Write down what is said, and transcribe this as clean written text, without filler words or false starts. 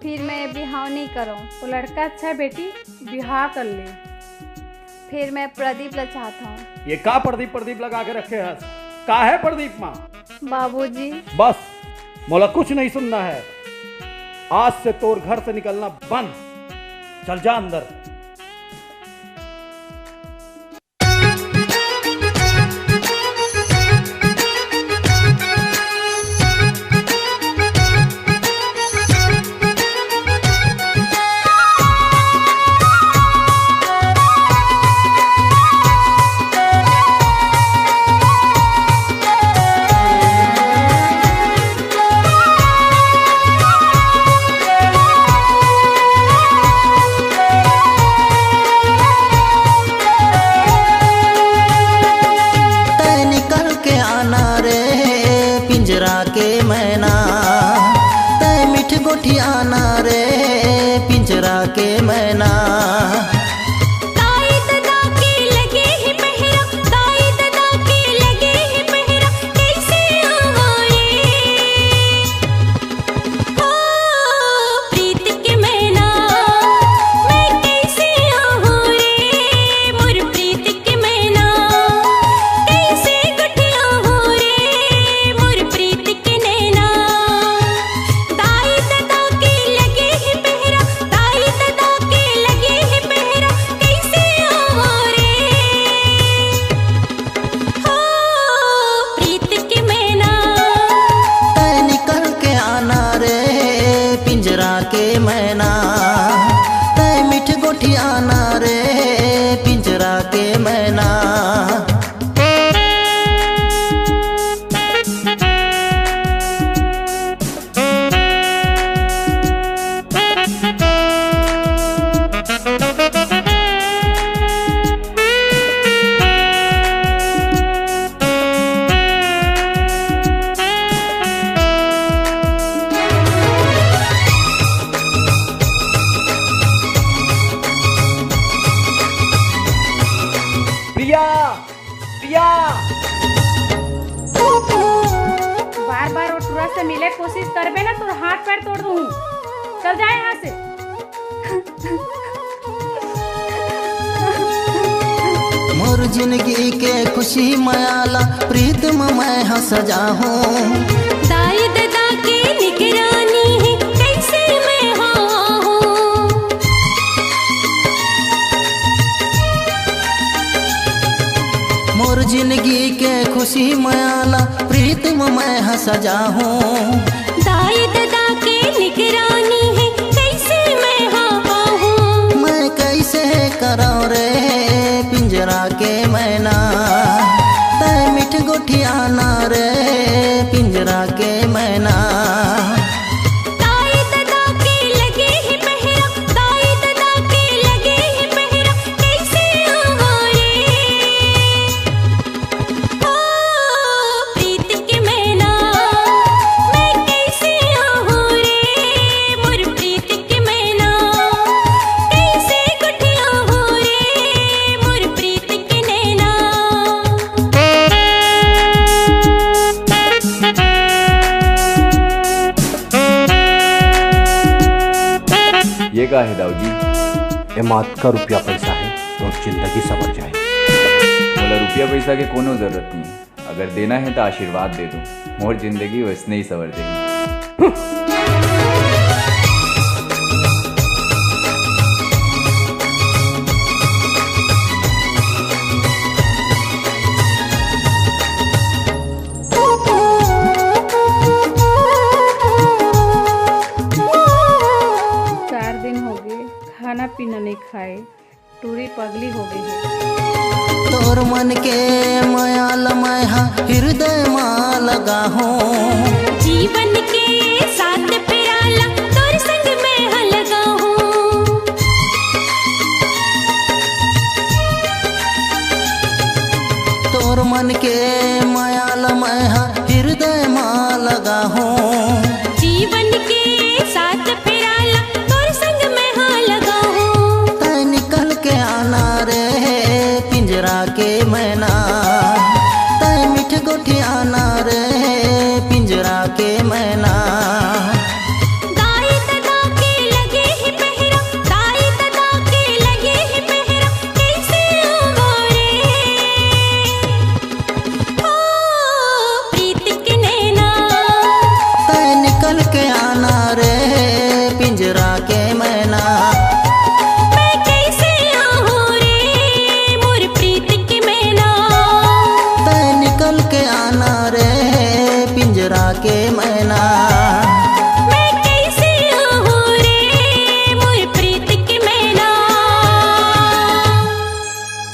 फिर मैं बिहाव नहीं करूँ। तो लड़का अच्छा है बेटी, बिहार कर ले। फिर मैं प्रदीप ला चाहता हूँ। ये का प्रदीप प्रदीप लगा के रखे है? का है प्रदीप माँ? बाबूजी बस मोला कुछ नहीं सुनना है। आज से तोर घर से निकलना बंद। चल जा अंदर। आना रे पिंजरा के मैना। दाई दादा के लगे है पहरा, दाई दादा के लगे है पहरा, कैसे आवाए हो प्रीत के मैना, मैं कैसे आहूँ रे मोर प्रीत के मैना, कैसे गुठिया हो रे मोर प्रीत के नैना। दाई दादा के लगे है पहरा, दाई दादा के लगे है पहरा, कैसे आवाँ रे हो प्रीत के मैना। तै निकल के आना रे पिंजरा के मैना, तै मिठ गोठी आना रे पिंजरा के मैना। प्रिया प्रिया बार बार ओटुरा से मिले कोशिश करबे ना तो हाथ पैर तोड़ दूँ। चल जाए यहाँ से। मोर जिंदगी के खुशी मयाला प्रीत में मैं हंस जाऊँ। दाई दादा के निगरानी है कैसे मैं आहूँ। मोर जिंदगी के खुशी मयाला प्रीत में मैं हंस जाऊँ। दाई दादा के निगरानी है कैसे मैं आहूँ। मैं कैसे कराऊँ रे पिंजरा के मैना, तै मिठ गोठी आना रे पिंजरा के मैना। दाई दादा के लगे है पहरा, दाई दादा के लगे है पहरा, कैसे आवाँ रे हो प्रीत के मैना, मैं कैसे आहूँ रे मोर प्रीत के मैना, कैसे गुठिया हो रे मोर प्रीत के नैना। ये का है दाऊजी? ये मात का रुपया पैसा है तो जिंदगी सवर जाए। बोला रुपया पैसा के कोनो जरूरत नहीं है, अगर देना है तो आशीर्वाद दे दो, मोर जिंदगी वैसने ही सवर जाएगी। चार दिन हो गए खाना पीना नहीं खाए, टूरी पगली हो गई है। तोर मन के मयाल मैं हृदय माँ लगा हूँ। जीवन के साथ पिराला तोर संग में ह लगा हूँ। तोर मन के मयाल मैं हृदय माँ लगा हूँ। जीवन के साथ पिराला तोर संग में ह लगा हूँ। तै निकल के आना रे पिंजरा के मैना, तै मिठ गोठी आना रे पिंजरा के मैना। पिंजरा के मैना।